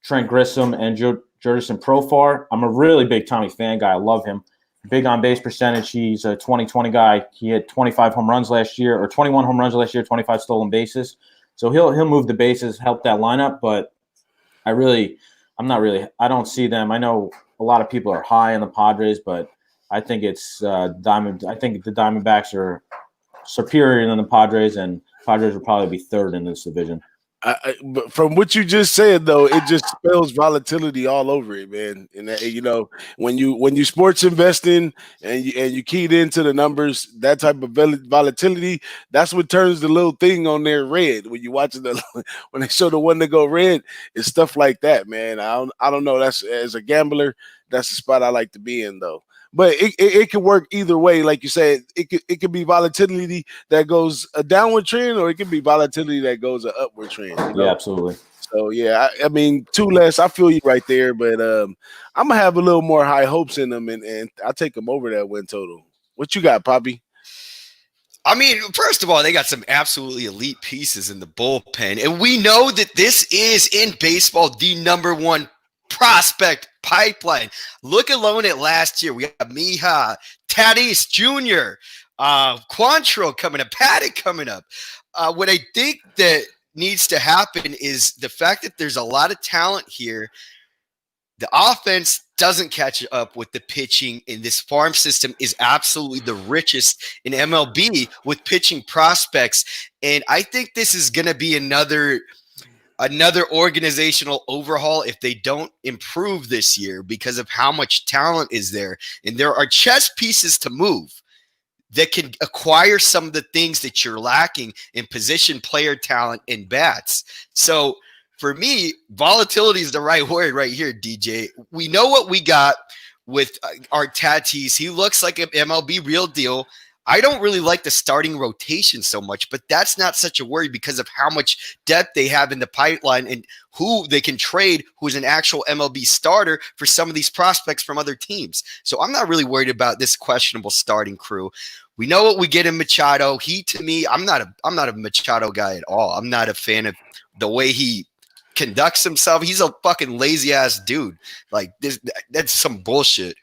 B: Trent Grissom and Jurison Profar. I'm a really big Tommy Pham guy. I love him. Big on base percentage. He's a 20-20 guy. He had 25 home runs last year, or 21 home runs last year, 25 stolen bases. So he'll move the bases, help that lineup. But I don't see them. I know a lot of people are high on the Padres, but I think it's I think the Diamondbacks are superior than the Padres, and Padres will probably be 3rd in this division.
A: But from what you just said, though, it just spells volatility all over it, man. And when you sports investing and you keyed into the numbers, that type of volatility, that's what turns the little thing on there red. When you watch when they show the one that go red, it's stuff like that, man. I don't know. That's, as a gambler, that's the spot I like to be in, though. But it can work either way. Like you said, it could be volatility that goes a downward trend, or it could be volatility that goes an upward trend.
B: Yeah, absolutely.
A: So, yeah, I mean, 2 less. I feel you right there. But I'm going to have a little more high hopes in them, and I'll take them over that win total. What you got, Poppy?
C: I mean, first of all, they got some absolutely elite pieces in the bullpen. And we know that this is, in baseball, the number 1 prospect pipeline. Look alone at last year. We got Mija, Tatis Jr., Quantrill coming up, Paddock coming up. What I think that needs to happen is the fact that there's a lot of talent here. The offense doesn't catch up with the pitching, and this farm system is absolutely the richest in MLB with pitching prospects. And I think this is going to be another organizational overhaul if they don't improve this year because of how much talent is there. And there are chess pieces to move that can acquire some of the things that you're lacking in position player talent and bats. So for me, volatility is the right word right here, DJ. We know what we got with our Tatis. He looks like an MLB real deal. I don't really like the starting rotation so much, but that's not such a worry because of how much depth they have in the pipeline and who they can trade, who's an actual MLB starter for some of these prospects from other teams. So I'm not really worried about this questionable starting crew. We know what we get in Machado. To me, I'm not a Machado guy at all. I'm not a fan of the way he conducts himself. He's a fucking lazy ass dude. Like this, that's some bullshit.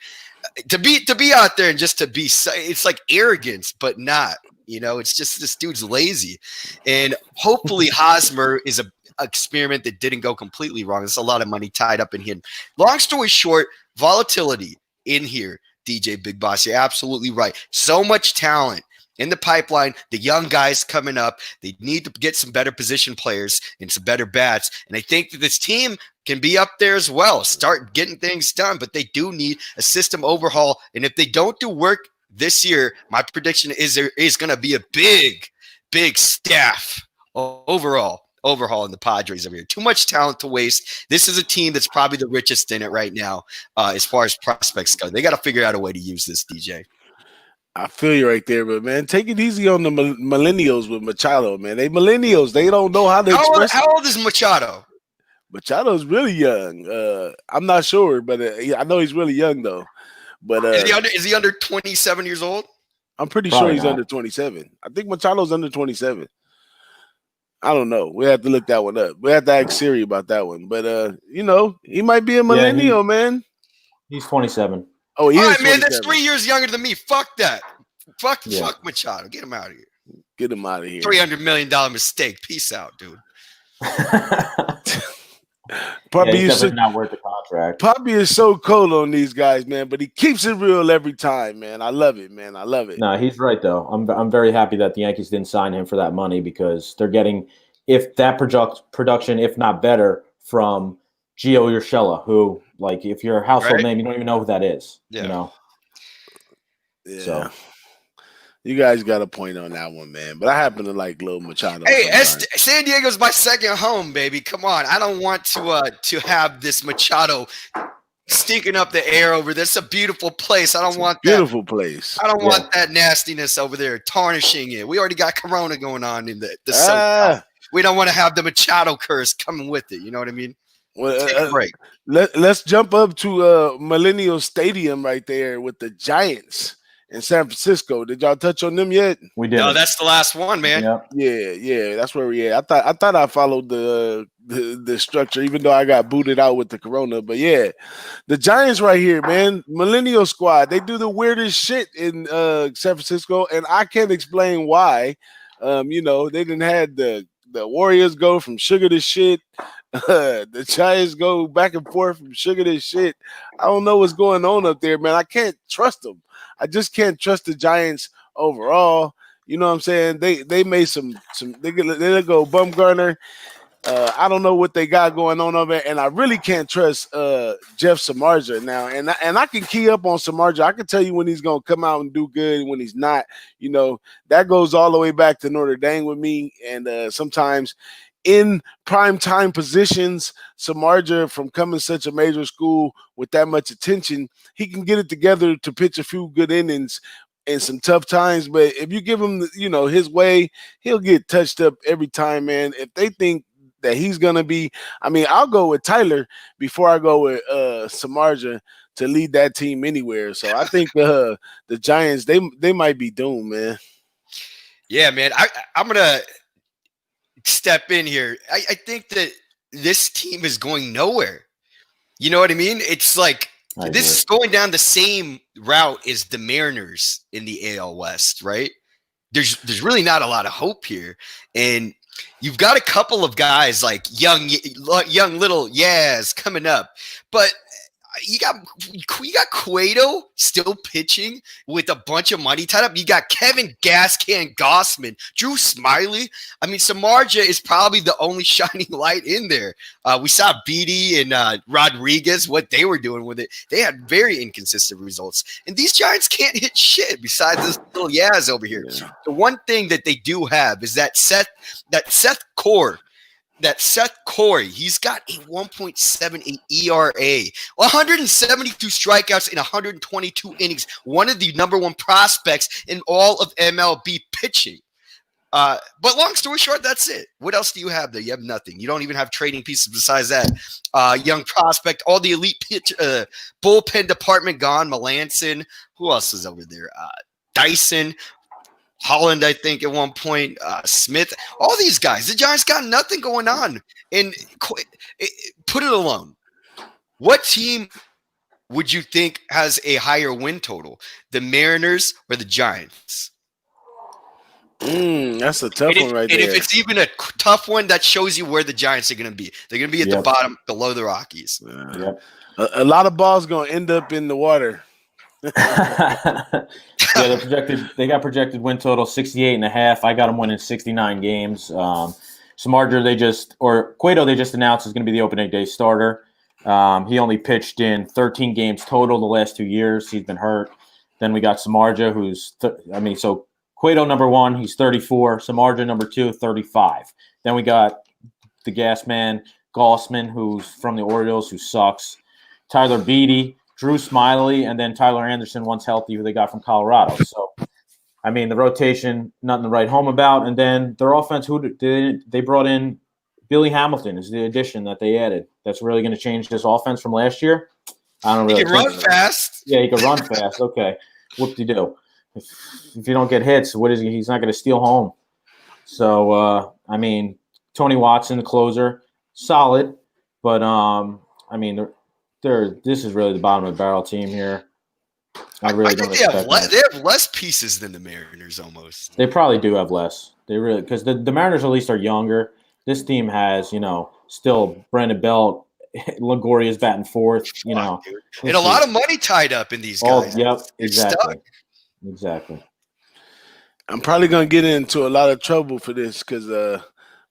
C: to be out there and just to be, it's like arrogance, but not. It's just this dude's lazy, and hopefully Hosmer is a experiment that didn't go completely wrong. There's a lot of money tied up in him. Long story short, volatility in here. DJ Big Boss, you're absolutely right. So much talent in the pipeline. The young guys coming up, they need to get some better position players and some better bats. And I think that this team can be up there as well. Start getting things done, but they do need a system overhaul. And if they don't do work this year, my prediction is there is going to be a big staff overhaul in the Padres over here. Too much talent to waste. This is a team that's probably the richest in it right now, as far as prospects go. They got to figure out a way to use this, DJ.
A: I feel you right there, but man, take it easy on the millennials with Machado, man. They millennials. They don't know how to express.
C: How old is Machado?
A: Machado's really young. I'm not sure, but I know he's really young though. But
C: is he under 27 years old?
A: I'm pretty sure he's under 27. I think Machado's under 27. I don't know. We have to look that one up. We have to ask Siri about that one. But he might be a millennial, man.
B: He's 27.
A: Oh, he is 27.
C: Man, that's 3 years younger than me. Fuck that. Fuck Machado. Get him out of here.
A: Get him out of here.
C: $300 million mistake. Peace out, dude.
A: Poppy
B: he's not worth the contract.
A: Poppy is so cold on these guys, man, but he keeps it real every time, man. I love it, man. I love it.
B: No, he's right though. I'm very happy that the Yankees didn't sign him for that money because they're getting, if that production, if not better, from Gio Urshela, who, like, if you're a household name, you don't even know who that is.
A: Yeah. Yeah.
B: So.
A: You guys got a point on that one, man. But I happen to like Lil Machado.
C: Hey, San Diego's my second home, baby. Come on. I don't want to have this Machado stinking up the air over there. It's a beautiful place. I don't want that.
A: Beautiful place.
C: I don't want that nastiness over there tarnishing it. We already got Corona going on in the SoCal. We don't want to have the Machado curse coming with it. You know what I mean?
A: Well, take a break. Let's jump up to Millennial Stadium right there with the Giants in San Francisco. Did y'all touch on them yet?
B: We did.
C: No, that's the last one, man.
A: Yeah, that's where we at. I thought I followed the structure, even though I got booted out with the Corona. But yeah, the Giants right here, man. Millennial squad. They do the weirdest shit in San Francisco, and I can't explain why. They didn't have the Warriors go from sugar to shit. The Giants go back and forth from sugar to shit. I don't know what's going on up there, man. I can't trust them. I just can't trust the Giants overall. You know what I'm saying? They made some they go Bumgarner. I don't know what they got going on over there, and I really can't trust Jeff Samardzija now. And I can key up on Samardzija. I can tell you when he's gonna come out and do good and when he's not. That goes all the way back to Notre Dame with me. And sometimes in prime time positions, Samardzija, from coming such a major school with that much attention, he can get it together to pitch a few good innings in some tough times. But if you give him, his way, he'll get touched up every time, man. If they think that he's gonna be, I'll go with Tyler before I go with Samardzija to lead that team anywhere. So I think the Giants, they might be doomed, man.
C: Yeah, man. I'm gonna step in here. I think that this team is going nowhere. You know what I mean? It's like this is going down the same route as the Mariners in the AL West, right? There's really not a lot of hope here. And you've got a couple of guys like young little Yaz coming up, but you got Cueto still pitching with a bunch of money tied up. You got Kevin Gascan Gossman, Drew Smiley. Samardzija is probably the only shining light in there. We saw Beatty and Rodriguez, what they were doing with it. They had very inconsistent results. And these Giants can't hit shit besides this little Yaz over here. Yeah. The one thing that they do have is that Seth Corey, he's got a 1.78 ERA, 172 strikeouts in 122 innings, one of the number one prospects in all of MLB pitching. But long story short, that's it. What else do you have there? You have nothing. You don't even have trading pieces besides that. Young prospect, all the elite pitch, bullpen department gone. Melanson, who else is over there? Dyson. Holland, I think, at one point, Smith, all these guys. The Giants got nothing going on. And put it alone. What team would you think has a higher win total, the Mariners or the Giants?
A: That's a tough one right
C: And
A: there.
C: if it's even a tough one, that shows you where the Giants are going to be. They're going to be at the bottom, below the Rockies.
A: A lot of balls going to end up in the water.
B: They got projected win total 68.5. I got them winning 69 games. Cueto, they just announced is going to be the opening day starter. He only pitched in 13 games total the last 2 years. He's been hurt. Then we got Samardzija, who's so Cueto number 1, he's 34. Samardzija number 2, 35. Then we got the gas man Gossman, who's from the Orioles, who sucks. Tyler Beatty, Drew Smiley, and then Tyler Anderson, once healthy, who they got from Colorado. So, I mean, the rotation, nothing to write home about. And then their offense, they brought in Billy Hamilton is the addition that they added. That's really going to change this offense from last year. I don't really.
C: He can run fast.
B: Yeah, he can run fast. Okay, whoop-de-doo. If you don't get hits, what is he? He's not going to steal home. So, I mean, Tony Watson, the closer, solid. But, I mean, this is really the bottom of the barrel team here. I think
C: they have less pieces than the Mariners almost.
B: They probably do have less. They really, because the Mariners at least are younger. This team has, still Brandon Belt, Lagoria's batting fourth, and
C: a lot of money tied up in these guys.
B: Yep, exactly.
A: I'm probably gonna get into a lot of trouble for this because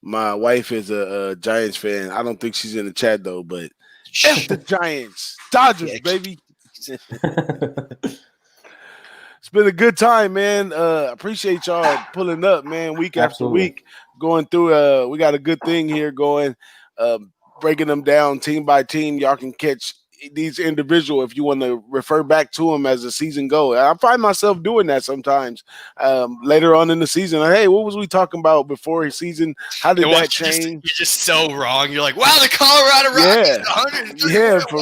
A: my wife is a Giants fan. I don't think she's in the chat though, but F the Giants, Dodgers, baby. It's been a good time, man. Appreciate y'all pulling up, man, week after week, going through. We got a good thing here going, breaking them down team by team. Y'all can catch these individual if you want to refer back to them as the season goes. I find myself doing that sometimes later on in the season. Like, hey, what was we talking about before the season? How did that change?
C: You're just so wrong. You're like, wow, the Colorado Rockies.
A: Yeah, for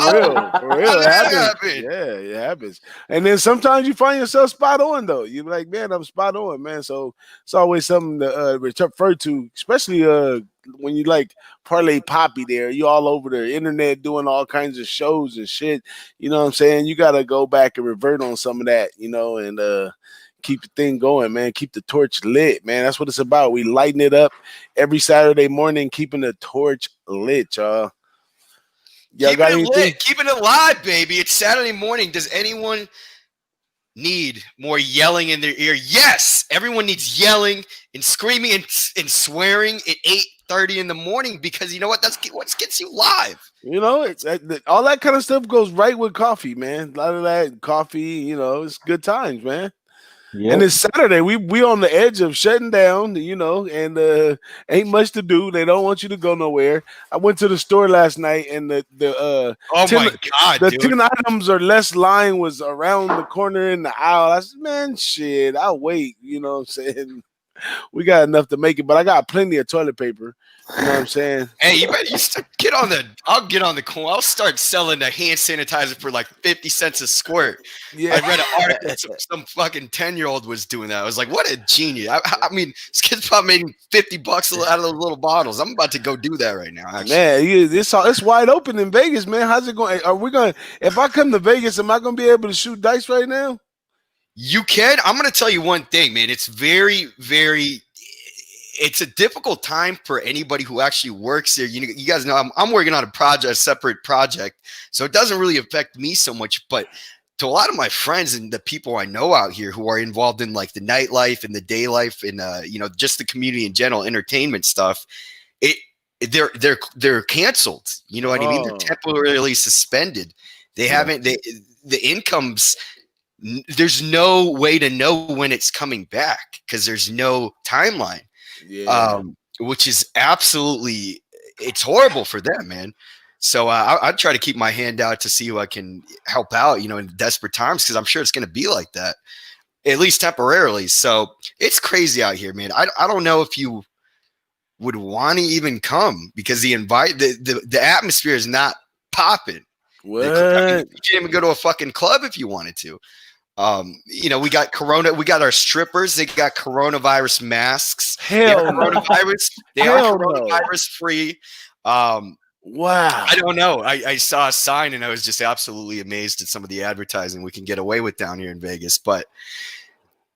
A: real. It happens. Yeah, it happens. And then sometimes you find yourself spot on though. You're like, man, I'm spot on, man. So it's always something to refer to, especially when you like Parlay Poppy there, you all over the internet doing all kinds of shows and shit. You know what I'm saying? You got to go back and revert on some of that, and keep the thing going, man. Keep the torch lit, man. That's what it's about. We lighten it up every Saturday morning, keeping the torch lit, y'all. Y'all got anything?
C: Lit. Keeping it live, baby. It's Saturday morning. Does anyone need more yelling in their ear? Yes, everyone needs yelling and screaming and swearing at 8:30 in the morning because you know what? That's what gets you live.
A: It's all that kind of stuff goes right with coffee, man. A lot of that coffee, it's good times, man. Yep. And it's Saturday. We on the edge of shutting down, and ain't much to do. They don't want you to go nowhere. I went to the store last night, and the 10 items or less line was around the corner in the aisle. I said, man, shit, I'll wait. You know what I'm saying? We got enough to make it, but I got plenty of toilet paper. You know what I'm saying?
C: Hey, you better I'll get on the coin. I'll start selling the hand sanitizer for like 50 cents a squirt. Yeah. I read an article some fucking 10-year-old was doing that. I was like, what a genius. I mean, this kid's probably making $50 out of those little bottles. I'm about to go do that right now, actually. Man,
A: it's wide open in Vegas, man. How's it going? If I come to Vegas, am I going to be able to shoot dice right now?
C: You can. I'm going to tell you one thing, man. It's very, very it's a difficult time for anybody who actually works there. You guys know I'm working on a separate project, so it doesn't really affect me so much. But to a lot of my friends and the people I know out here who are involved in like the nightlife and the day life and just the community in general, entertainment stuff, they're canceled. You know what I mean? They're temporarily suspended. They haven't. The incomes. There's no way to know when it's coming back because there's no timeline. Yeah. Which is absolutely, it's horrible for them, man. So I try to keep my hand out to see who I can help out, in desperate times, because I'm sure it's going to be like that, at least temporarily. So it's crazy out here, man. I don't know if you would want to even come because the atmosphere is not popping.
A: What?
C: You can't even go to a fucking club if you wanted to. We got Corona. We got our strippers. They got coronavirus masks.
A: Hell no.
C: Coronavirus. They are coronavirus free.
A: Wow.
C: I don't know. I saw a sign and I was just absolutely amazed at some of the advertising we can get away with down here in Vegas. But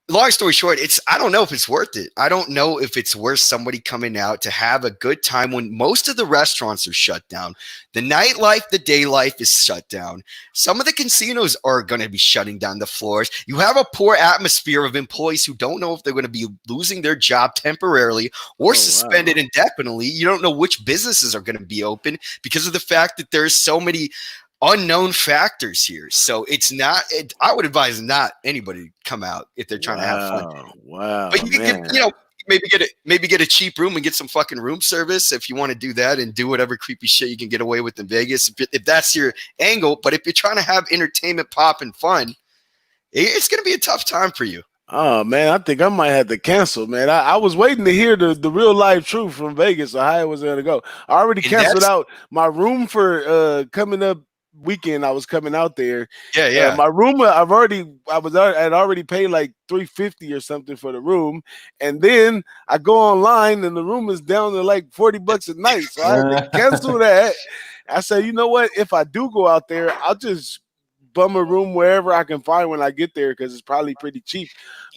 C: long story short, I don't know if it's worth it. I don't know if it's worth somebody coming out to have a good time when most of the restaurants are shut down. The nightlife, the day life is shut down. Some of the casinos are going to be shutting down the floors. You have a poor atmosphere of employees who don't know if they're going to be losing their job temporarily or suspended indefinitely. You don't know which businesses are going to be open because of the fact that there's so many unknown factors here. So it's not, I would advise not anybody to come out if they're trying to have fun.
A: Wow.
C: But you can get, maybe get a cheap room and get some fucking room service if you want to do that and do whatever creepy shit you can get away with in Vegas. If that's your angle, but if you're trying to have entertainment, pop, and fun, it's going to be a tough time for you.
A: Oh man, I think I might have to cancel, man. I was waiting to hear the real life truth from Vegas, or how it was going to go. I already canceled out my room for coming up weekend. I was coming out there.
C: Yeah.
A: My room, I had already paid like $350 or something for the room, and then I go online and the room is down to like $40 a night. So I had to cancel that. I said, you know what? If I do go out there, I'll just bum a room wherever I can find when I get there because it's probably pretty cheap.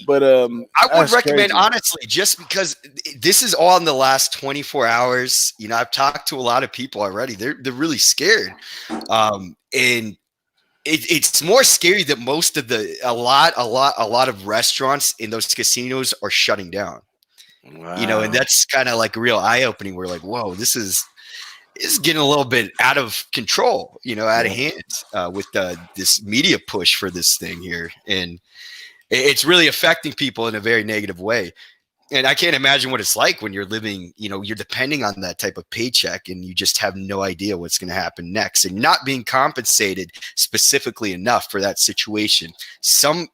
A: But
C: I would recommend,
A: crazy.
C: honestly, just because this is all in the last 24 hours. You know, I've talked to a lot of people already. They're really scared, and it's more scary that most of a lot of restaurants in those casinos are shutting down.
A: Wow.
C: You know, and that's kind of like a real eye opening. We're like, whoa, this is getting a little bit out of control, you know, out of hand with this media push for this thing here. And it's really affecting people in a very negative way. And I can't imagine what it's like when you're living, you know, you're depending on that type of paycheck and you just have no idea what's going to happen next and not being compensated specifically enough for that situation. Some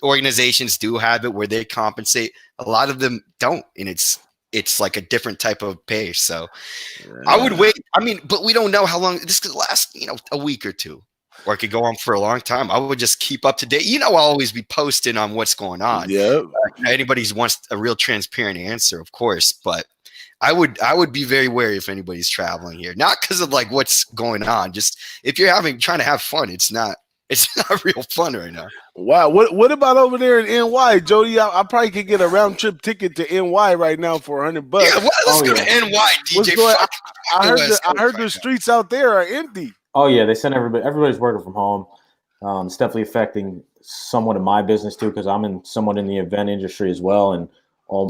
C: organizations do have it where they compensate. A lot of them don't. And it's like a different type of pay. So I would wait. I mean, but we don't know how long this could last, you know, a week or two, or it could go on for a long time. I would just keep up to date. You know, I'll always be posting on what's going on.
A: Yeah.
C: Anybody wants a real transparent answer, of course, but I would be very wary if anybody's traveling here, not because of like what's going on. Just if you're trying to have fun, it's not real fun right now.
A: Wow. What about over there in NY, Jody? I probably could get a round trip ticket to NY right now for $100.
C: Yeah, well, let's go to NY, DJ.
A: I heard the streets out there are empty.
B: Oh yeah, they sent everybody's working from home. It's definitely affecting somewhat of my business too, because I'm somewhat in the event industry as well, and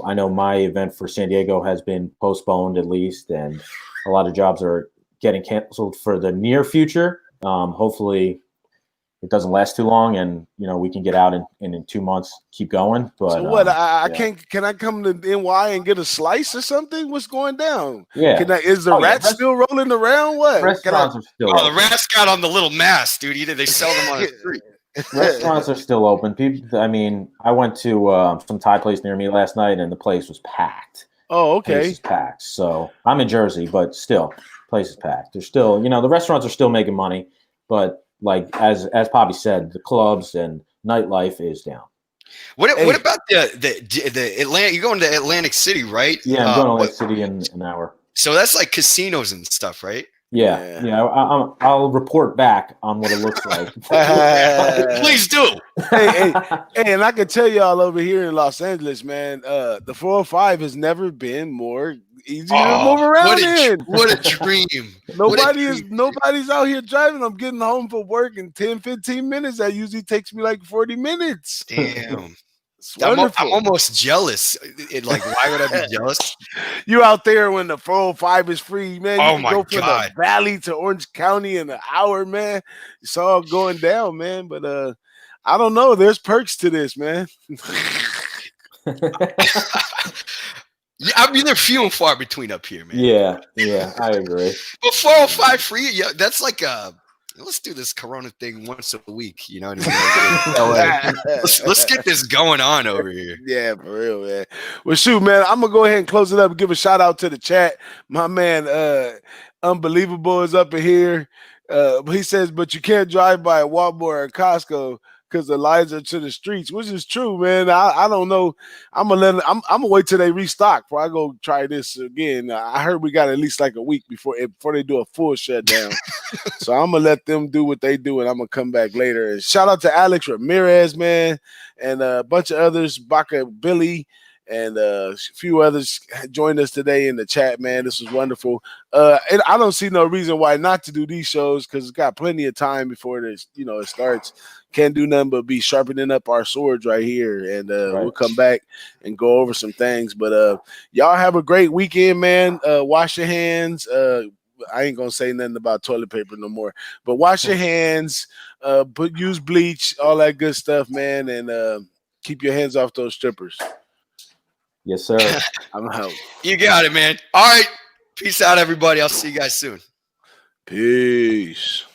B: I know my event for San Diego has been postponed at least, and a lot of jobs are getting canceled for the near future. Hopefully it doesn't last too long, and you know we can get out and in 2 months keep going. But
A: so what? Can I come to NY and get a slice or something? What's going down?
B: Yeah.
A: Is the rat still rolling around? What?
B: Restaurants are still
C: open. The rats got on the little mask, dude. They sell them on the street.
B: Restaurants are still open. People. I mean, I went to some Thai place near me last night, and the place was packed.
A: Oh, okay.
B: The place is packed. So I'm in Jersey, but still, the place is packed. They're still, you know, the restaurants are still making money, but like as Poppy said, the clubs and nightlife is down.
C: What about the Atlanta? You're going to Atlantic City, right?
B: Yeah, I'm going to Atlantic City in an hour.
C: So that's like casinos and stuff, right?
B: Yeah. I'll report back on what it looks like.
C: Please do.
A: Hey, and I can tell y'all over here in Los Angeles, man, the 405 has never been more easy to move around
C: what a dream.
A: Nobody's out here driving. I'm getting home from work in 10-15 minutes. That usually takes me like 40 minutes.
C: Damn. I'm almost jealous. Like, why would I be jealous?
A: You out there when the 405 is free, man. You can go from
C: God.
A: the Valley to Orange County in an hour, man. It's all going down, man. But I don't know. There's perks to this, man.
C: Yeah, I mean, they're few and far between up here, man.
B: Yeah, I agree.
C: But 405 free, yeah, that's like let's do this Corona thing once a week. You know what I mean? Let's get this going on over here.
A: Yeah, for real, man. Well, shoot, man, I'm gonna go ahead and close it up and give a shout out to the chat. My man, Unbelievable is up in here. He says, but you can't drive by a Walmart or Costco because the lives are to the streets, which is true, man. I don't know. I'm gonna wait till they restock before I go try this again. I heard we got at least like a week before they do a full shutdown. So I'm gonna let them do what they do, and I'm gonna come back later. And shout out to Alex Ramirez, man, and a bunch of others, Baca Billy, and a few others joined us today in the chat, man. This was wonderful. And I don't see no reason why not to do these shows because it's got plenty of time before it starts. Can't do nothing but be sharpening up our swords right here, and
B: Right.
A: we'll come back and go over some things. But y'all have a great weekend, man. Wash your hands. I ain't gonna say nothing about toilet paper no more, but wash your hands, use bleach, all that good stuff, man, and keep your hands off those strippers.
B: Yes, sir.
A: I'm out.
C: You got it, man. All right. Peace out, everybody. I'll see you guys soon.
A: Peace.